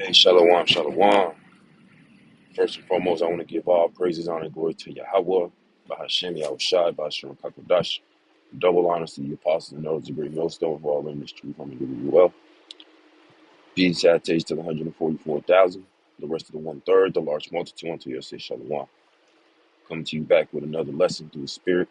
Hey, Shalom, Shalom. First and foremost, I want to give all praises, honor, and glory to Yahweh, Bahashem, Yahushai, Bahashem, Kakodash. Double honors to the apostles and those, the great millstone of all in this truth. I'm going to give you well. Peace, salutations to the 144,000, the rest of the one third, the large multitude, unto you say Shalom. Coming to you back with another lesson through the Spirit.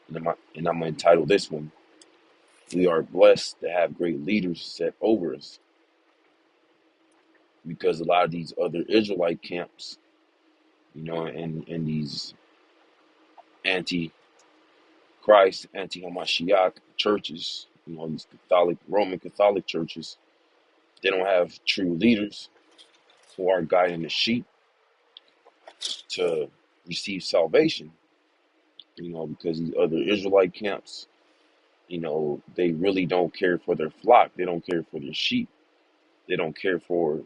And I'm going to entitle this one, We Are Blessed to Have Great Leaders Set Over Us. Because a lot of these other Israelite camps, and these anti-Christ, anti-Hamashiach churches, these Roman Catholic churches, they don't have true leaders who are guiding the sheep to receive salvation, because these other Israelite camps, they really don't care for their flock. They don't care for their sheep. They don't care for,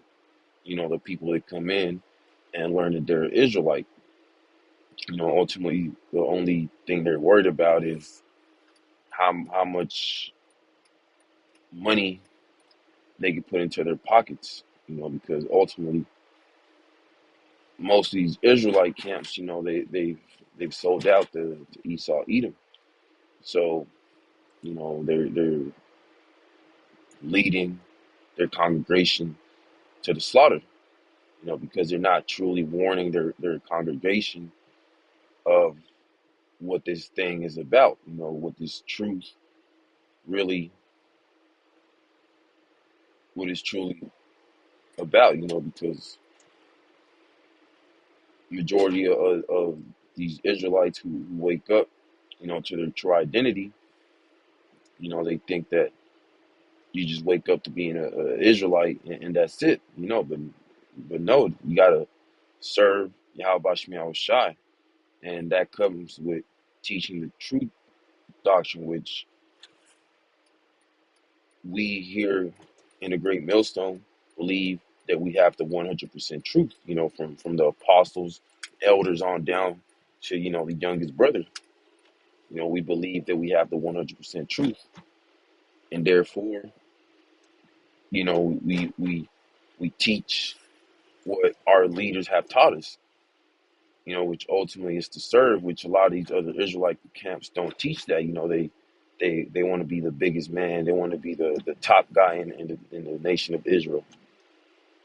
the people that come in and learn that they're Israelite. Ultimately, the only thing they're worried about is how much money they can put into their pockets, because ultimately most of these Israelite camps, they've sold out to Esau Edom. So, they're leading their congregation to the slaughter, because they're not truly warning their congregation of what this thing is about, what this truth really, what is truly about, because majority of these Israelites who wake up, to their true identity, they think that you just wake up to being a Israelite and that's it, but no, you gotta serve Yahweh Shemi Shai, and that comes with teaching the truth doctrine, which we here in the Great Millstone believe that we have the 100% truth, from the apostles, elders on down to the youngest brother. We believe that we have the 100% truth, and therefore, we teach what our leaders have taught us, which ultimately is to serve, which a lot of these other Israelite camps don't teach that. They want to be the biggest man. They want to be the top guy in the nation of Israel.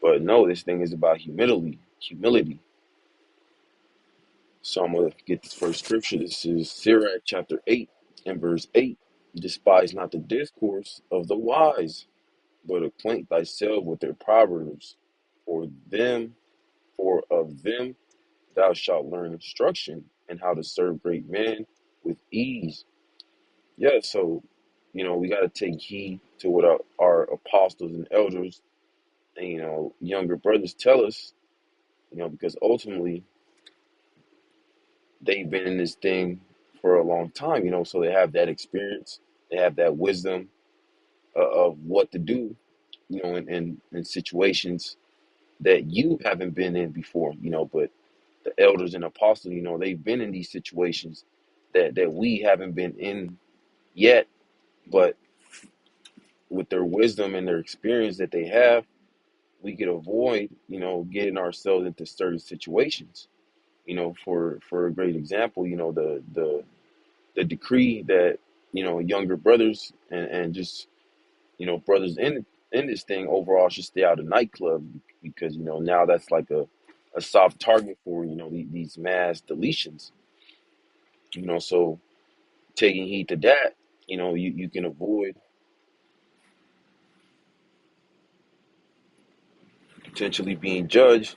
But no, this thing is about humility. So I'm going to get this first scripture. This is Sirach chapter 8 and verse 8. Despise not the discourse of the wise, but acquaint thyself with their proverbs. For of them thou shalt learn instruction and how to serve great men with ease. Yeah, so, we got to take heed to what our apostles and elders and, younger brothers tell us, because ultimately they've been in this thing for a long time, so they have that experience, they have that wisdom of what to do, in situations that you haven't been in before, but the elders and apostles, they've been in these situations that we haven't been in yet, but with their wisdom and their experience that they have, we could avoid, getting ourselves into certain situations. For a great example, the decree that, younger brothers and just, brothers in this thing overall should stay out of nightclubs, because, now that's like a soft target for, these mass deletions, so taking heed to that, you can avoid potentially being judged,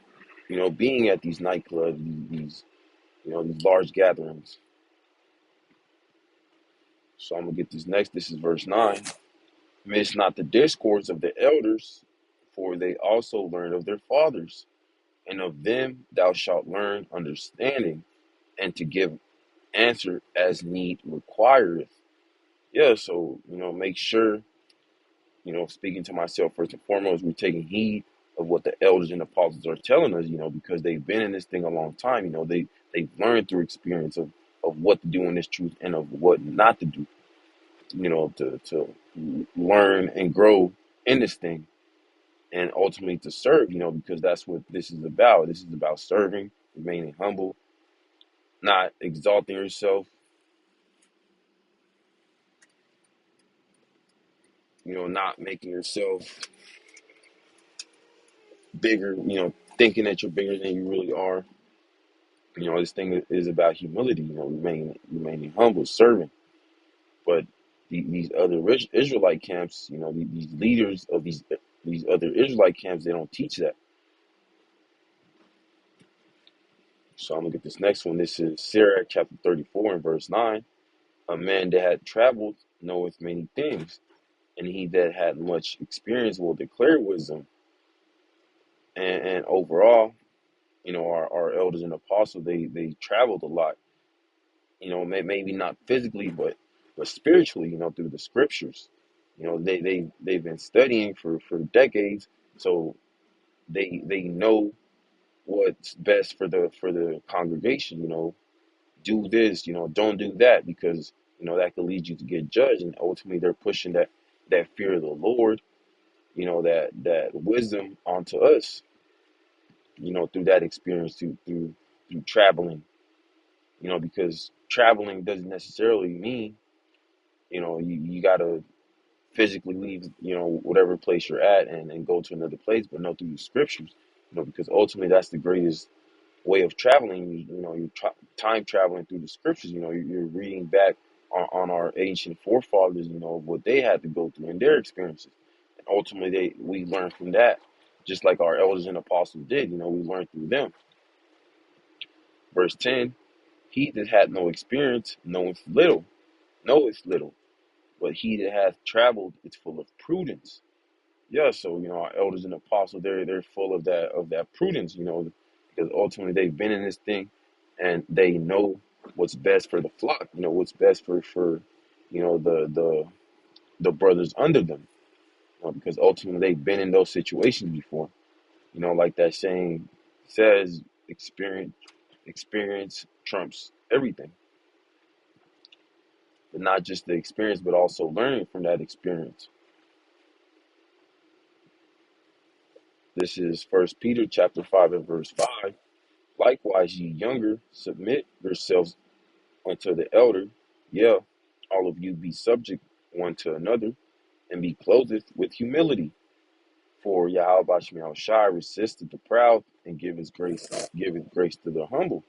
being at these nightclubs, these large gatherings. So I'm gonna get this next. This is verse 9. Miss not the discourse of the elders, for they also learn of their fathers, and of them thou shalt learn understanding, and to give answer as need requireth. Yeah, so make sure, speaking to myself first and foremost, we're taking heed of what the elders and apostles are telling us, because they've been in this thing a long time. They've learned through experience of what to do in this truth and of what not to do, to learn and grow in this thing. and ultimately to serve, because that's what this is about. This is about serving, remaining humble, not exalting yourself, not making yourself bigger, thinking that you're bigger than you really are. This thing is about humility, remaining humble, serving. But these other Israelite camps, these leaders of these other Israelite camps, they don't teach that. So I'm gonna get this next one. This is Sirach chapter 34 and verse 9. A man that had traveled knoweth many things, and he that had much experience will declare wisdom. And overall, our elders and apostles, they traveled a lot. Maybe not physically, but spiritually. Through the scriptures. They've been studying for decades, so they know what's best for the congregation. Do this. Don't do that, because that could lead you to get judged, and ultimately they're pushing that fear of the Lord. That wisdom onto us. Through that experience, through traveling. Because traveling doesn't necessarily mean you gotta physically leave, whatever place you're at, and go to another place, but no, through the scriptures, because ultimately that's the greatest way of traveling. You're time traveling through the scriptures. You're reading back on our ancient forefathers, what they had to go through and their experiences. And ultimately, we learn from that, just like our elders and apostles did. We learned through them. Verse 10, he that had no experience knoweth little, but he that hath traveled is full of prudence. Yeah, so our elders and apostles, they're full of that prudence, because ultimately they've been in this thing, and they know what's best for the flock, what's best for the brothers under them, because ultimately they've been in those situations before. Like that saying says, experience trumps everything. But not just the experience, but also learning from that experience. This is First Peter chapter 5 and verse 5. Likewise, ye younger, submit yourselves unto the elder. Yeah, all of you be subject one to another, and be clothed with humility. For Yahweh Shai Shai resisteth the proud, and giveth grace to the humble.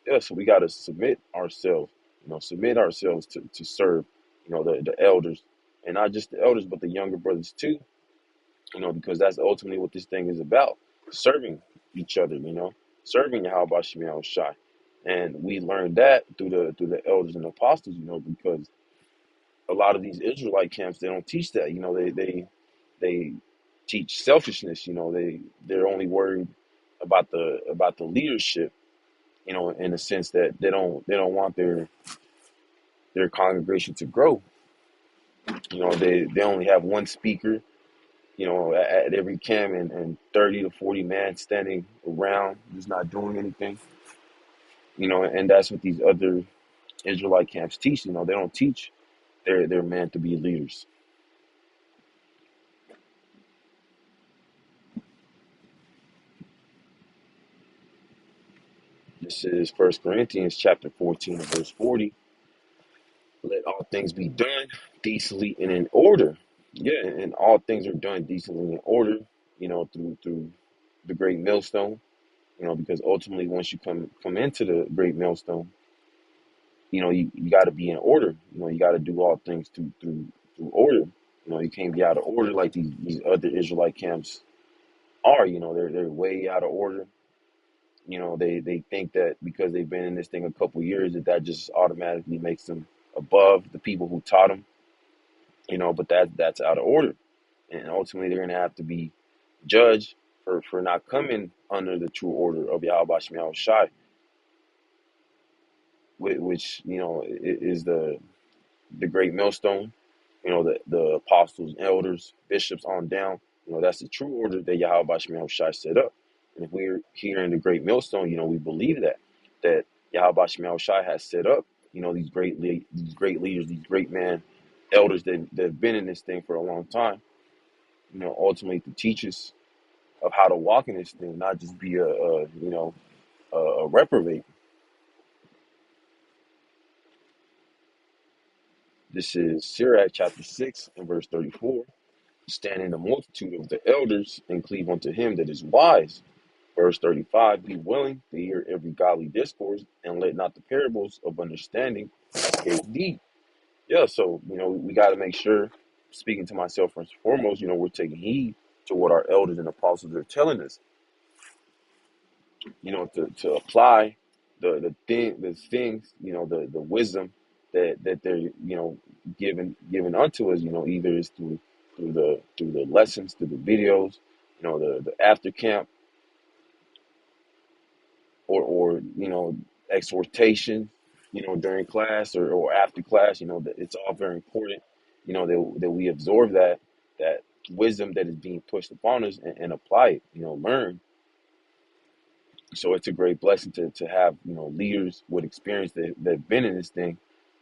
Yeah, so we gotta submit ourselves to serve, the elders, and not just the elders, but the younger brothers too. Because that's ultimately what this thing is about, serving each other, serving Yahweh Shai Shai. And we learned that through the elders and apostles, because a lot of these Israelite camps, they don't teach that. They teach selfishness. They're only worried about the leadership. In the sense that they don't want their congregation to grow. They only have one speaker. At every camp, and 30 to 40 man standing around, just not doing anything. And that's what these other Israelite camps teach. They don't teach they're meant to be leaders. This is First Corinthians chapter 14 and verse 40. Let all things be done decently and in order. Yeah, and all things are done decently and in order, through the great millstone, because ultimately once you come into the great millstone, you got to be in order. You got to do all things through order. You can't be out of order like these other Israelite camps are. They're way out of order. They think that because they've been in this thing a couple years, that just automatically makes them above the people who taught them. But that's out of order, and ultimately they're gonna have to be judged for not coming under the true order of Yahweh Shai Shai, which is the great millstone. The apostles, elders, bishops on down. That's the true order that Yahweh Shai Shai set up. And if we're here in the great millstone, we believe that Yahweh Shai Shai has set up. These great leaders, these great man elders that have been in this thing for a long time. Ultimately to teach us, of how to walk in this thing, not just be a reprobate. This is Sirach chapter 6 and verse 34. Stand in the multitude of the elders and cleave unto him that is wise. Verse 35, be willing to hear every godly discourse and let not the parables of understanding escape thee. Yeah, so, we got to make sure, speaking to myself first and foremost, we're taking heed to what our elders and apostles are telling us, to apply the things, the wisdom that they're, given unto us, either is through the lessons, through the videos, the after camp, or exhortation, during class or after class, that it's all very important, that we absorb that wisdom that is being pushed upon us, and apply it, learn. So it's a great blessing to have, leaders with experience that've been in this thing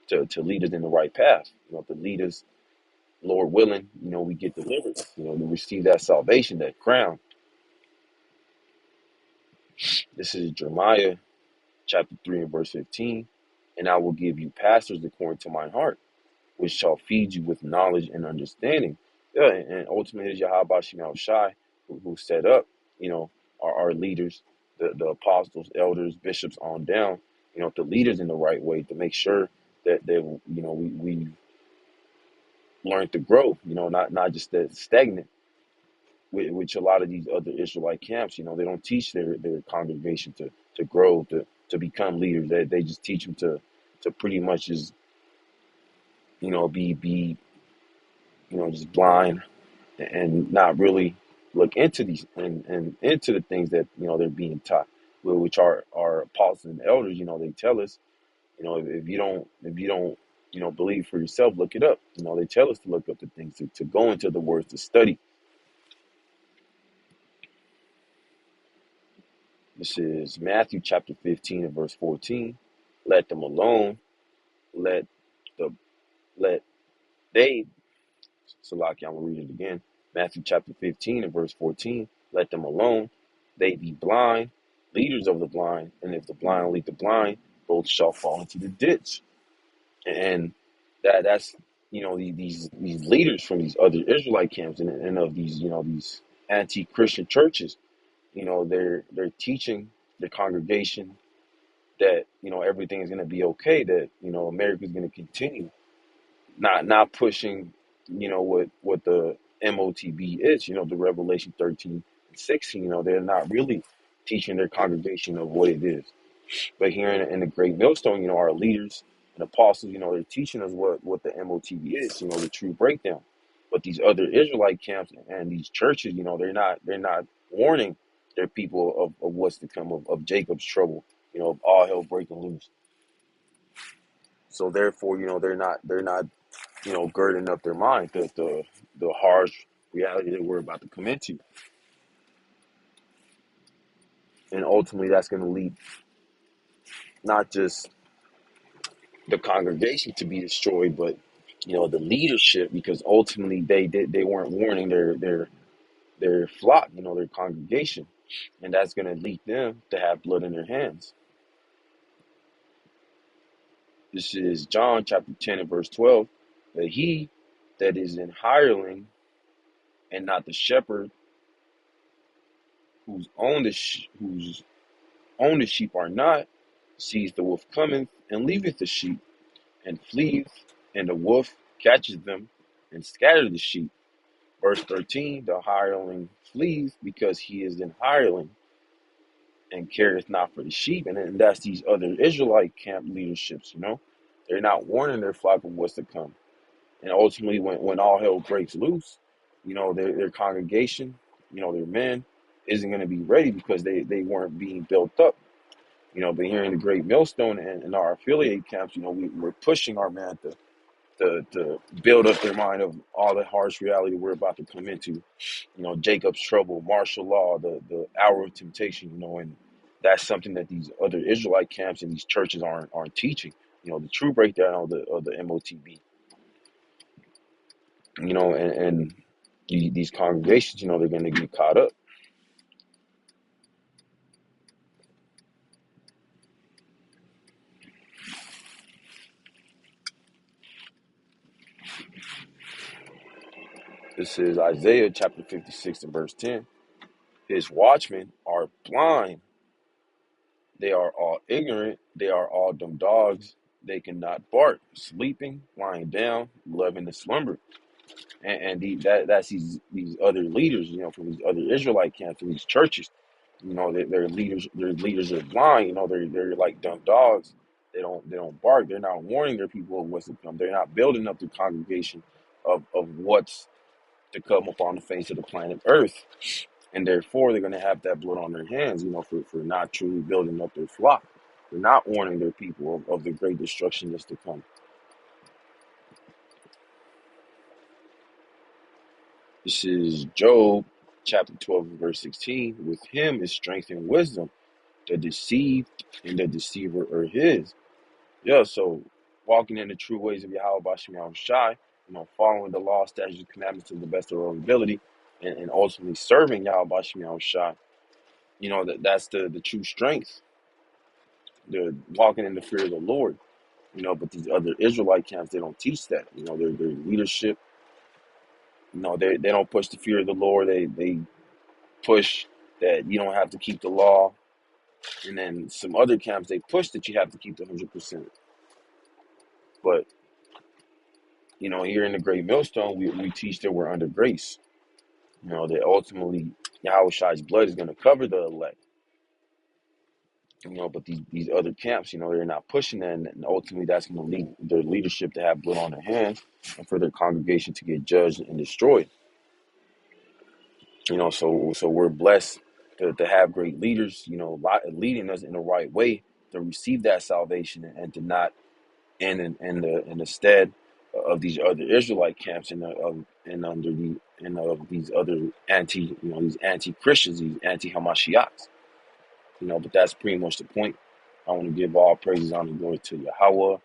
to lead us in the right path, to lead us, Lord willing, we get delivered, to receive that salvation, that crown. This is Jeremiah chapter 3 and verse 15. And I will give you pastors according to my heart, which shall feed you with knowledge and understanding. Yeah, and ultimately, it's Yahweh Shemel Shai who set up, our leaders, the apostles, elders, bishops on down, to lead us in the right way, to make sure that we learn to grow, not just that stagnant, which a lot of these other Israelite camps, they don't teach their congregation to grow, to become leaders. They just teach them to pretty much just, be just blind, and not really look into these and into the things that they're being taught, which are our apostles and elders. They tell us, if you don't believe for yourself, look it up. They tell us to look up the things, to go into the words, to study. This is Matthew chapter 15 and verse 14. Let them alone. Let the let they Salaki, I'm gonna read it again. Matthew chapter 15 and verse 14. Let them alone. They be blind, leaders of the blind, and if the blind lead the blind, both shall fall into the ditch. And that's these leaders from these other Israelite camps, and of these anti-Christian churches. They're teaching the congregation that everything is going to be okay, that America is going to continue, not pushing what the MOTB is, the Revelation 13 and 16. They're not really teaching their congregation of what it is. But here in the Great Millstone, our leaders and apostles, they're teaching us what the MOTB is, the true breakdown. But these other Israelite camps and these churches, they're not warning their people of what's to come, of Jacob's trouble, of all hell breaking loose. So therefore, they're not girding up their mind, the harsh reality that we're about to come into. And ultimately that's going to lead not just the congregation to be destroyed, but the leadership, because ultimately they weren't warning their flock, their congregation, and that's going to lead them to have blood in their hands. This is John chapter 10 and verse 12. That he that is an hireling and not the shepherd, whose own the sheep are not, sees the wolf cometh and leaveth the sheep and fleeth, and the wolf catches them and scatters the sheep. Verse 13, the hireling flees because he is an hireling and careth not for the sheep. And that's these other Israelite camp leaderships, They're not warning their flock of what's to come. And ultimately, when all hell breaks loose, their congregation, their men, isn't going to be ready because they weren't being built up. But here in the Great Millstone and our affiliate camps, we're pushing our man to build up their mind of all the harsh reality we're about to come into. Jacob's trouble, martial law, the hour of temptation, and that's something that these other Israelite camps and these churches aren't teaching. The true breakdown of the MOTB. And these congregations, they're going to get caught up. This is Isaiah chapter 56 and verse 10. His watchmen are blind. They are all ignorant. They are all dumb dogs. They cannot bark, sleeping, lying down, loving to slumber. That's these other leaders, from these other Israelite camps and these churches. Their leaders, are blind. They're like dumb dogs. They don't bark. They're not warning their people of what's to come. They're not building up the congregation of what's to come upon the face of the planet Earth. And therefore they're going to have that blood on their hands, for not truly building up their flock. They're not warning their people of the great destruction that's to come. This is Job chapter 12 and verse 16. With him is strength and wisdom. The deceived and the deceiver are his. Yeah, so walking in the true ways of Yahweh Bashim Shai, following the law, statutes, commandments to the best of our ability, and ultimately serving Yahweh Bashim Shai. That's the true strength. They're walking in the fear of the Lord. But these other Israelite camps, they don't teach that. Their leadership, they don't push the fear of the Lord. They push that you don't have to keep the law. And then some other camps, they push that you have to keep the 100%. But, here in the Great Millstone, we teach that we're under grace. That ultimately Yahweh Shai's blood is going to cover the elect. But these other camps, they're not pushing that, and ultimately that's going to lead their leadership to have blood on their hands and for their congregation to get judged and destroyed. So we're blessed to have great leaders, leading us in the right way to receive that salvation and to not end in the stead of these other Israelite camps and of these other these anti-Christians, these anti-Hamashiachs. But that's pretty much the point. I want to give all praises, honor, and glory to Yahweh,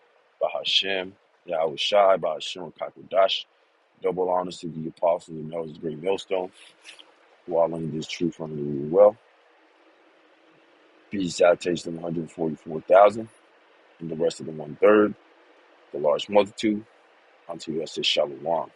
Bahashem, Yahweh Shai, Bahashem, Kakodash. Double honors to the apostles and elders, great millstone, who all learned this truth from me really well. Peace, salutations to the 144,000 and the rest of the 1/3, the large multitude. Unto us is Shalom.